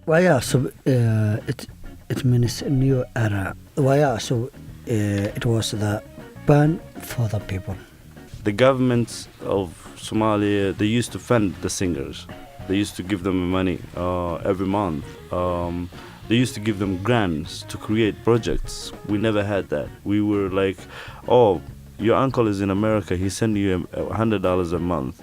Waayaha Cusub, it means new era. Waayaha Cusub, it was the band for the people. The governments of Somalia, they used to fund the singers. They used to give them money every month. They used to give them grants to create projects. We never had that. We were like, oh, your uncle is in America. He sent you $100 a month.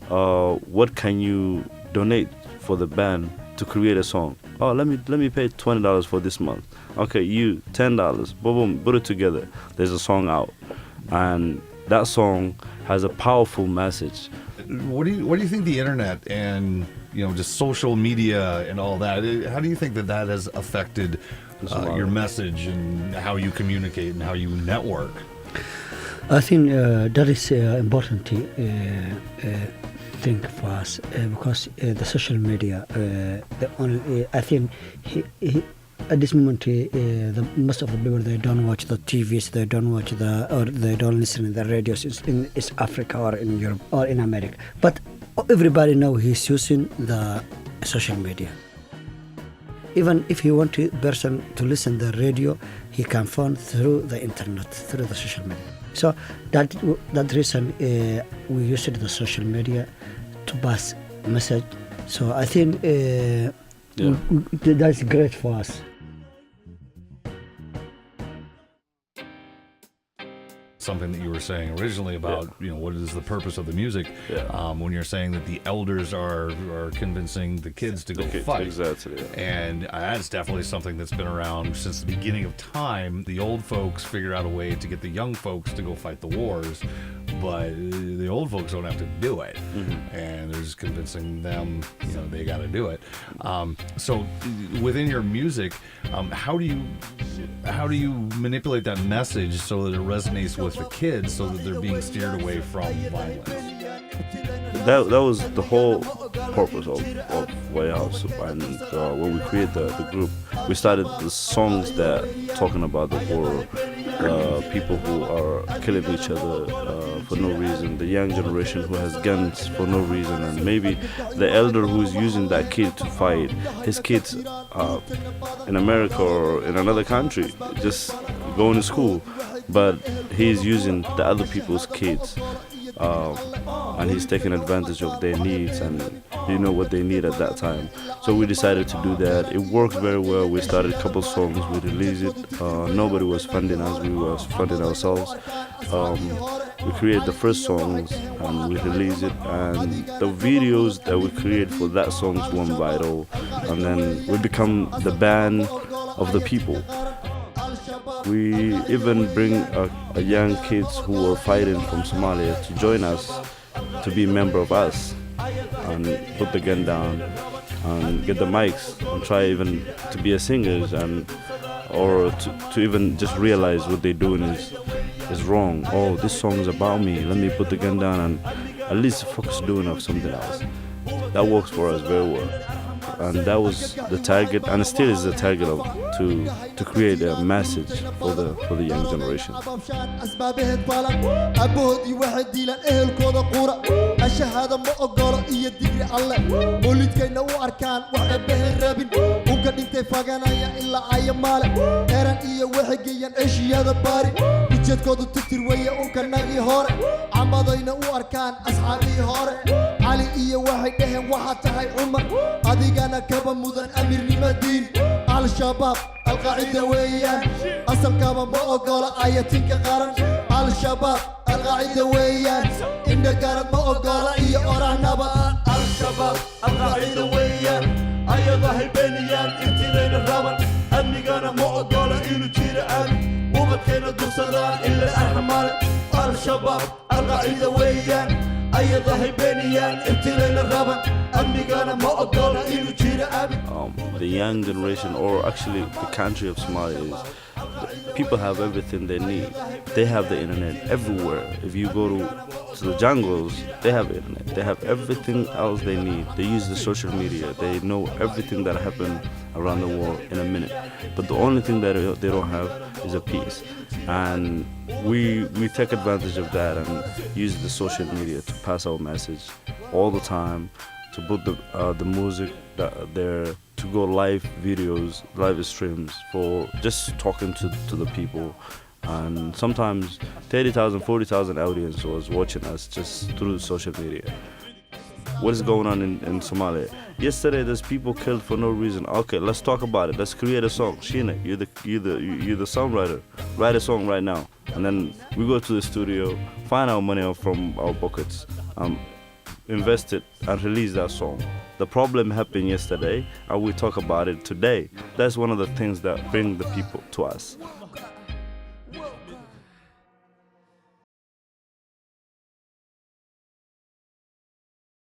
What can you donate for the band to create a song? Oh, let me pay $20 for this month. Okay, you $10. Boom, boom, put it together. There's a song out, and that song has a powerful message. What do you think the internet and just social media and all that? How do you think that has affected your message and how you communicate and how you network? I think that is important thing for us because the social media. I think at this moment, most of the people, they don't watch the TVs, they don't watch they don't listen to the radios in East Africa or in Europe or in America. But everybody know he's using the social media. Even if he want a person to listen to the radio, he can phone through the internet, through the social media. So that reason we used the social media to pass message. So I think that's great for us. Something that you were saying originally about what is the purpose of the music, when you're saying that the elders are convincing the kids to go fight. Exactly. And that's definitely something that's been around since the beginning of time. The old folks figure out a way to get the young folks to go fight the wars, but the old folks don't have to do it. And they're just convincing them they got to do it. So within your music, how do you manipulate that message so that it resonates with the kids, so that they're being steered away from violence? That was the whole purpose of Waayaha Cusub. And when we created the group, we started the songs that talking about the war, people who are killing each other for no reason, the young generation who has guns for no reason, and maybe the elder who is using that kid to fight his kids in America or in another country, just going to school, but he's using the other people's kids. And he's taking advantage of their needs and what they need at that time. So we decided to do that. It worked very well. We started a couple songs, we released it. Nobody was funding us, we were funding ourselves. We created the first songs and we released it, and the videos that we created for that songs went viral, and then we become the band of the people. We even bring a young kids who are fighting from Somalia to join us, to be a member of us, and put the gun down and get the mics and try even to be a singers, or to even just realize what they're doing is wrong. Oh, this song is about me. Let me put the gun down and at least focus doing something else. That works for us very well. And that was the target, and still is the target to create a message for the young generation. أنا كبا مدن أمير لمدين على الشباب القاعدة ويان أصل كبا مؤقلة آياتين كقرن على الشباب القاعدة ويان إن قرن مؤقلة إيا أرانا بقى على الشباب القاعدة ويان أيا ظهر بينيان إنتلين الرابن أمي قانا مؤقلة إلو جير آمي ومدكينا دوصدان إلا الأحمال على الشباب القاعدة ويان أيا ظهر بينيان إنتلين الرابن. The young generation, or actually the country of Somalia, people have everything they need. They have the internet everywhere. If you go to the jungles, they have internet. They have everything else they need. They use the social media. They know everything that happened around the world in a minute. But the only thing that they don't have is a peace. And we take advantage of that and use the social media to pass our message all the time, to put the music there to go live videos, live streams for just talking to the people. And sometimes 30,000, 40,000 audience was watching us just through social media. What is going on in Somalia? Yesterday, there's people killed for no reason. Okay, let's talk about it. Let's create a song. Sheena, you're the songwriter. Write a song right now. And then we go to the studio, find our money from our pockets, invest it, and release that song. The problem happened yesterday, and we talk about it today. That's one of the things that bring the people to us.